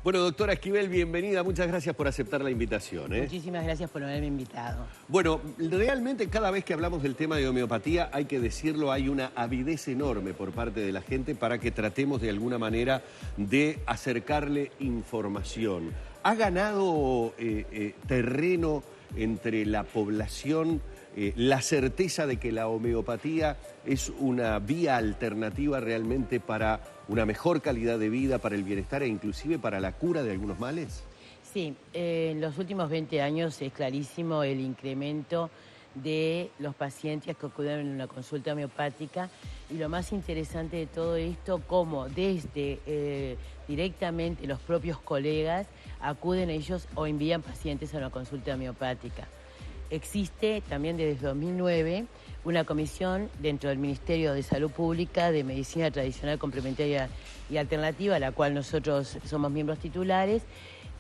Bueno, doctora Esquivel, bienvenida. Muchas gracias por aceptar la invitación. Muchísimas gracias por haberme invitado. Bueno, realmente cada vez que hablamos del tema de homeopatía, hay que decirlo, hay una avidez enorme por parte de la gente para que tratemos de alguna manera de acercarle información. ¿Ha ganado terreno entre la población la certeza de que la homeopatía es una vía alternativa realmente para una mejor calidad de vida, para el bienestar e inclusive para la cura de algunos males? Sí, en los últimos 20 años es clarísimo el incremento de los pacientes que acuden a una consulta homeopática, y lo más interesante de todo esto, cómo desde directamente los propios colegas acuden ellos o envían pacientes a una consulta homeopática. Existe también desde 2009 una comisión dentro del Ministerio de Salud Pública de Medicina Tradicional, Complementaria y Alternativa, a la cual nosotros somos miembros titulares,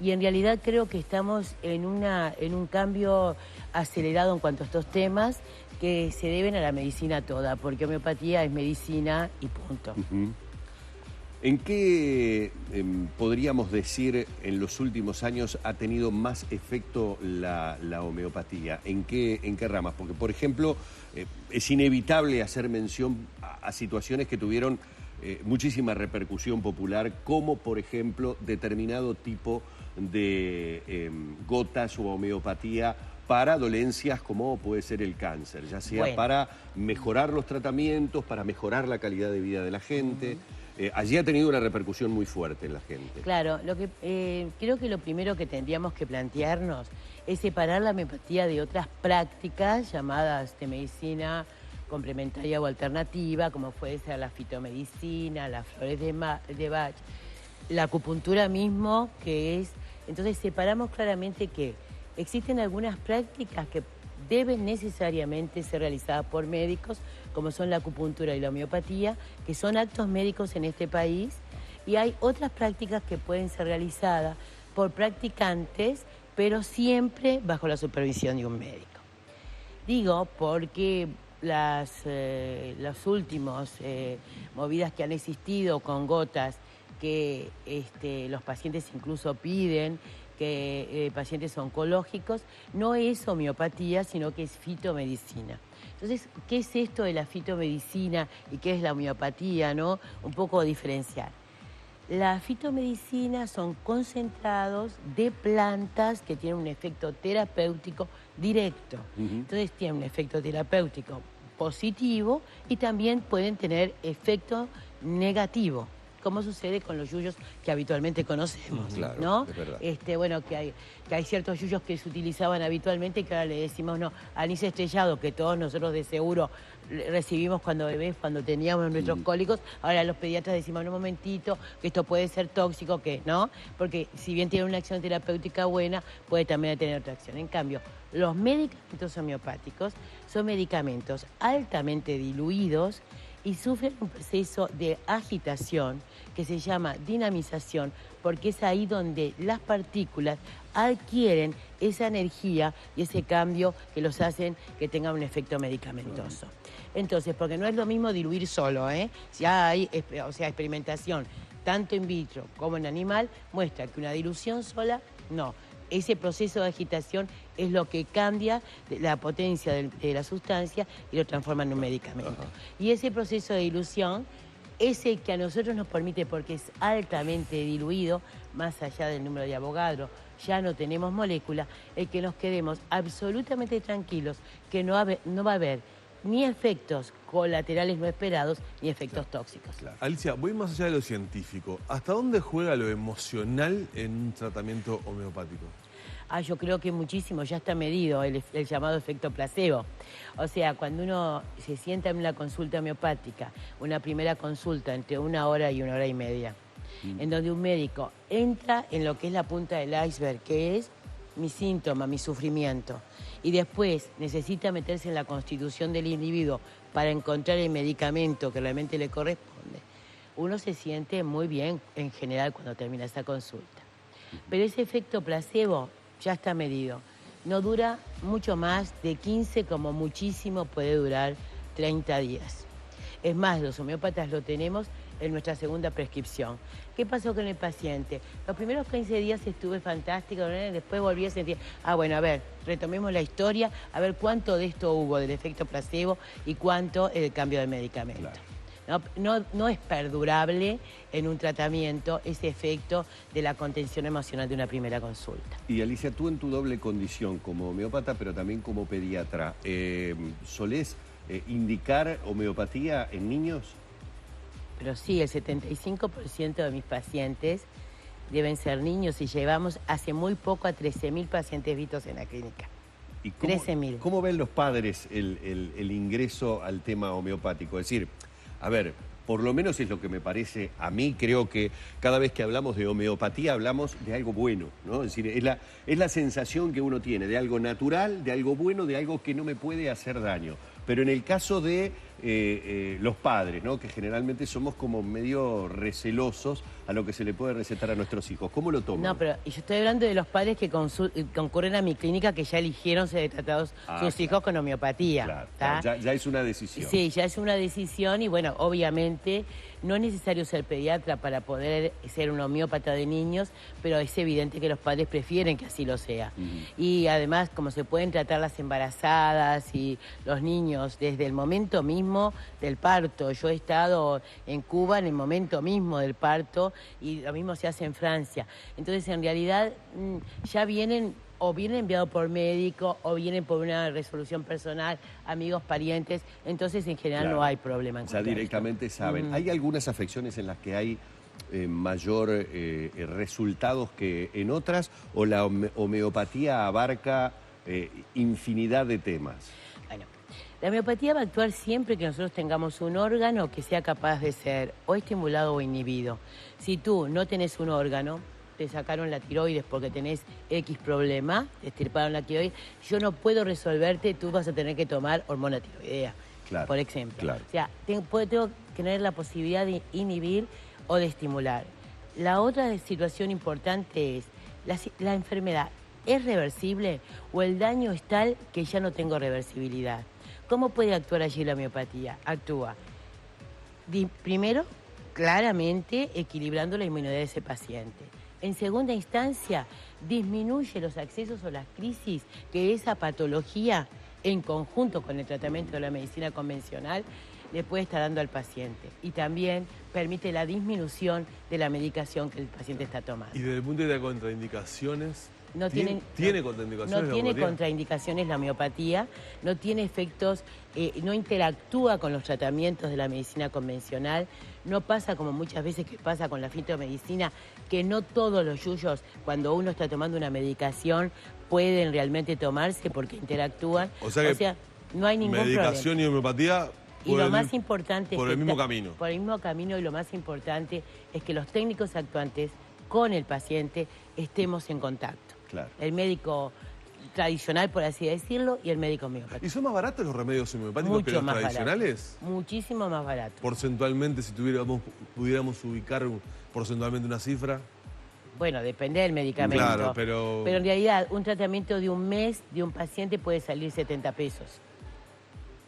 y en realidad creo que estamos en un cambio acelerado en cuanto a estos temas que se deben a la medicina toda, porque homeopatía es medicina y punto. ¿En qué podríamos decir en los últimos años ha tenido más efecto la homeopatía? ¿En qué ramas? Porque, por ejemplo, es inevitable hacer mención a situaciones que tuvieron muchísima repercusión popular, como, por ejemplo, determinado tipo de gotas o homeopatía para dolencias como puede ser el cáncer, ya sea para mejorar los tratamientos, para mejorar la calidad de vida de la gente. Allí ha tenido una repercusión muy fuerte en la gente. Claro, creo que lo primero que tendríamos que plantearnos es separar la homeopatía de otras prácticas llamadas de medicina complementaria o alternativa, como puede ser la fitomedicina, las flores de Bach, la acupuntura mismo, que es... Entonces separamos claramente que existen algunas prácticas que deben necesariamente ser realizadas por médicos, como son la acupuntura y la homeopatía, que son actos médicos en este país, y hay otras prácticas que pueden ser realizadas por practicantes, pero siempre bajo la supervisión de un médico. Digo porque las últimas movidas que han existido con gotas, que los pacientes incluso piden, que pacientes oncológicos, no es homeopatía, sino que es fitomedicina. Entonces, ¿qué es esto de la fitomedicina y qué es la homeopatía, no? Un poco diferenciar. La fitomedicina son concentrados de plantas que tienen un efecto terapéutico directo. Entonces, tienen un efecto terapéutico positivo y también pueden tener efecto negativo, como sucede con los yuyos que habitualmente conocemos, claro, ¿no? Es verdad. Bueno, que hay ciertos yuyos que se utilizaban habitualmente y que ahora le decimos no, anís estrellado, que todos nosotros de seguro recibimos cuando bebés, cuando teníamos nuestros cólicos. Ahora los pediatras decimos, no, un momentito, que esto puede ser tóxico, que no, porque si bien tiene una acción terapéutica buena, puede también tener otra acción. En cambio, los medicamentos homeopáticos son medicamentos altamente diluidos y sufren un proceso de agitación que se llama dinamización, porque es ahí donde las partículas adquieren esa energía y ese cambio que los hacen que tengan un efecto medicamentoso. Entonces, porque no es lo mismo diluir solo, ya hay experimentación, tanto in vitro como en animal, muestra que una dilución sola, no. Ese proceso de agitación es lo que cambia la potencia de la sustancia y lo transforma en un medicamento. Y ese proceso de dilución es el que a nosotros nos permite, porque es altamente diluido, más allá del número de Avogadro, ya no tenemos molécula, el que nos quedemos absolutamente tranquilos, que no va a haber ni efectos colaterales no esperados, ni efectos tóxicos. Alicia, voy más allá de lo científico. ¿Hasta dónde juega lo emocional en un tratamiento homeopático? Yo creo que muchísimo, ya está medido el llamado efecto placebo. O sea, cuando uno se sienta en una consulta homeopática, una primera consulta entre 1 hora y 1 hora y media, en donde un médico entra en lo que es la punta del iceberg, que es mi síntoma, mi sufrimiento, y después necesita meterse en la constitución del individuo para encontrar el medicamento que realmente le corresponde, uno se siente muy bien en general cuando termina esa consulta. Pero ese efecto placebo ya está medido. No dura mucho más de 15, como muchísimo puede durar 30 días. Es más, los homeópatas lo tenemos en nuestra segunda prescripción. ¿Qué pasó con el paciente? Los primeros 15 días estuve fantástico, después volví a sentir, bueno, a ver, retomemos la historia, a ver cuánto de esto hubo del efecto placebo y cuánto el cambio de medicamento. Claro. No es perdurable en un tratamiento ese efecto de la contención emocional de una primera consulta. Y Alicia, tú en tu doble condición como homeópata, pero también como pediatra, ¿solés indicar homeopatía en niños? Pero sí, el 75% de mis pacientes deben ser niños y llevamos hace muy poco a 13.000 pacientes vistos en la clínica. ¿Y 13.000. ¿Cómo ven los padres el ingreso al tema homeopático? Es decir, a ver, por lo menos es lo que me parece a mí, creo que cada vez que hablamos de homeopatía hablamos de algo bueno, ¿no? Es decir, es la sensación que uno tiene de algo natural, de algo bueno, de algo que no me puede hacer daño. Pero en el caso de los padres, ¿no? Que generalmente somos como medio recelosos a lo que se le puede recetar a nuestros hijos, ¿cómo lo toman? No, pero yo estoy hablando de los padres que concurren a mi clínica que ya eligieron ser tratados sus hijos con homeopatía. Claro, ya es una decisión. Sí, ya es una decisión y bueno, obviamente no es necesario ser pediatra para poder ser un homeópata de niños, pero es evidente que los padres prefieren que así lo sea. Y además, como se pueden tratar las embarazadas y los niños desde el momento mismo del parto. Yo he estado en Cuba en el momento mismo del parto y lo mismo se hace en Francia. Entonces, en realidad, ya vienen enviados por médico o vienen por una resolución personal, amigos, parientes. Entonces, en general, no hay problema en ya directamente saben. ¿Hay algunas afecciones en las que hay mayor resultados que en otras o la homeopatía abarca infinidad de temas? Bueno, la homeopatía va a actuar siempre que nosotros tengamos un órgano que sea capaz de ser o estimulado o inhibido. Si tú no tenés un órgano, te sacaron la tiroides porque tenés X problema, te estirparon la tiroides, yo no puedo resolverte, tú vas a tener que tomar hormona tiroidea, por ejemplo. Claro. O sea, tengo que tener la posibilidad de inhibir o de estimular. La otra situación importante es, ¿la enfermedad es reversible o el daño es tal que ya no tengo reversibilidad? ¿Cómo puede actuar allí la homeopatía? Actúa, primero, claramente equilibrando la inmunidad de ese paciente. En segunda instancia, disminuye los accesos o las crisis que esa patología, en conjunto con el tratamiento de la medicina convencional, le puede estar dando al paciente. Y también permite la disminución de la medicación que el paciente está tomando. Y desde el punto de vista de contraindicaciones, ¿Tiene contraindicaciones? No tiene contraindicaciones la homeopatía, no tiene efectos, no interactúa con los tratamientos de la medicina convencional, no pasa como muchas veces que pasa con la fitomedicina, que no todos los yuyos, cuando uno está tomando una medicación, pueden realmente tomarse porque interactúan. O sea, no hay ningún problema. Medicación y homeopatía Y lo más importante por el mismo camino. Por el mismo camino, y lo más importante es que los técnicos actuantes con el paciente estemos en contacto. Claro. El médico tradicional, por así decirlo, y el médico homeopático. ¿Y son más baratos los remedios homeopáticos Mucho que los más tradicionales? Barato. Muchísimo más barato. Porcentualmente, si pudiéramos ubicar porcentualmente una cifra. Bueno, depende del medicamento. Claro, pero en realidad, un tratamiento de un mes de un paciente puede salir 70 pesos.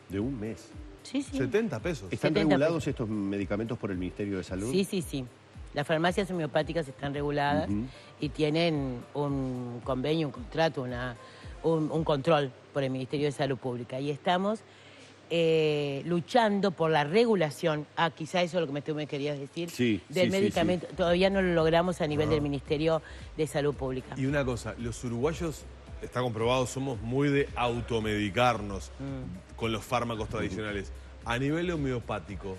¿De un mes? Sí, sí. 70 pesos. ¿Están regulados estos medicamentos por el Ministerio de Salud? Sí, sí, sí. Las farmacias homeopáticas están reguladas y tienen un convenio, un contrato, un control por el Ministerio de Salud Pública. Y estamos luchando por la regulación, quizá eso es lo que tú me querías decir, del medicamento. Sí. Todavía no lo logramos a nivel del Ministerio de Salud Pública. Y una cosa, los uruguayos, está comprobado, somos muy de automedicarnos con los fármacos tradicionales. A nivel homeopático,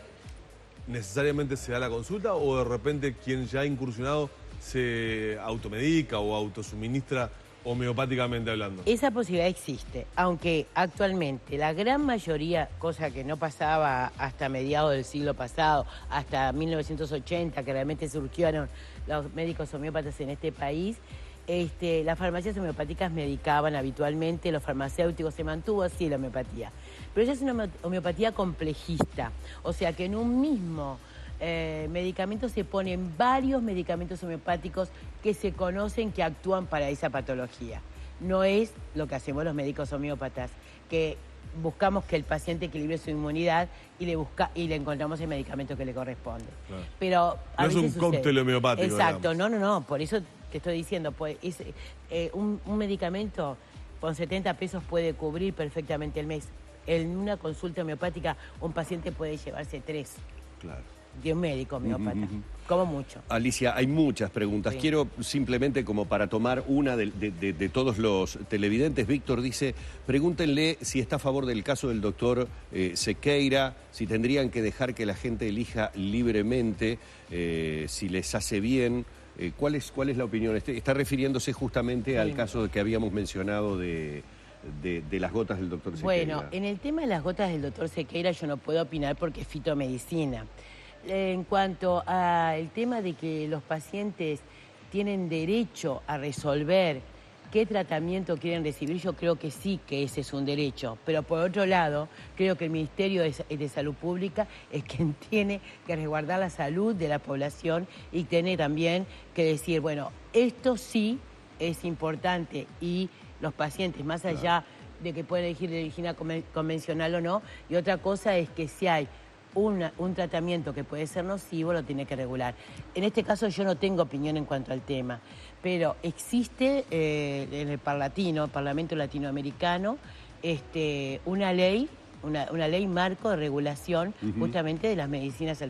¿necesariamente se da la consulta o de repente quien ya ha incursionado se automedica o autosuministra homeopáticamente hablando? Esa posibilidad existe, aunque actualmente la gran mayoría, cosa que no pasaba hasta mediados del siglo pasado, hasta 1980, que realmente surgieron los médicos homeópatas en este país, las farmacias homeopáticas medicaban habitualmente, los farmacéuticos, se mantuvo así la homeopatía. Pero ella es una homeopatía complejista, o sea que en un mismo medicamento se ponen varios medicamentos homeopáticos que se conocen que actúan para esa patología. No es lo que hacemos los médicos homeópatas, que buscamos que el paciente equilibre su inmunidad y le encontramos el medicamento que le corresponde. Claro. Pero a No es veces un cóctel homeopático, Exacto, digamos. no, por eso te estoy diciendo, pues, un medicamento con 70 pesos puede cubrir perfectamente el mes. En una consulta homeopática un paciente puede llevarse 3 Claro. de un médico homeópata, como mucho. Alicia, hay muchas preguntas. Sí. Quiero simplemente como para tomar una de todos los televidentes. Víctor dice, pregúntenle si está a favor del caso del doctor Sequeira, si tendrían que dejar que la gente elija libremente, si les hace bien. ¿Cuál es la opinión? Está refiriéndose justamente al caso que habíamos mencionado de las gotas del doctor Sequeira. Bueno, en el tema de las gotas del doctor Sequeira yo no puedo opinar porque es fitomedicina. En cuanto al tema de que los pacientes tienen derecho a resolver qué tratamiento quieren recibir, yo creo que sí que ese es un derecho. Pero por otro lado, creo que el Ministerio de Salud Pública es quien tiene que resguardar la salud de la población y tiene también que decir, bueno, esto sí es importante y los pacientes, más allá de que pueden elegir medicina convencional o no, y otra cosa es que si hay un tratamiento que puede ser nocivo, lo tiene que regular. En este caso yo no tengo opinión en cuanto al tema, pero existe en el Parlamento Latinoamericano, una ley marco de regulación justamente de las medicinas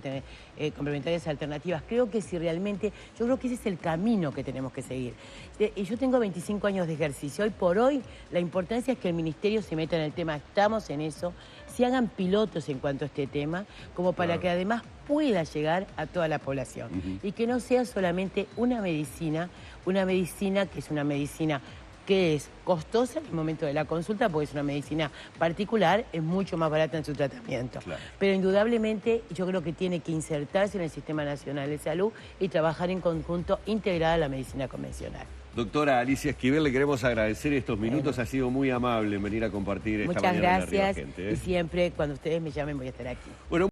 complementarias alternativas. Creo que si realmente, yo creo que ese es el camino que tenemos que seguir. Yo tengo 25 años de ejercicio. Hoy por hoy la importancia es que el Ministerio se meta en el tema. Estamos en eso. Se hagan pilotos en cuanto a este tema, como para que además pueda llegar a toda la población. Y que no sea solamente una medicina que es una medicina que es costosa en el momento de la consulta, porque es una medicina particular, es mucho más barata en su tratamiento. Claro. Pero indudablemente yo creo que tiene que insertarse en el Sistema Nacional de Salud y trabajar en conjunto integrada a la medicina convencional. Doctora Alicia Esquivel, le queremos agradecer estos minutos. Ha sido muy amable en venir a compartir esta Muchas mañana en Arriba gracias Gente, y siempre cuando ustedes me llamen voy a estar aquí. Bueno,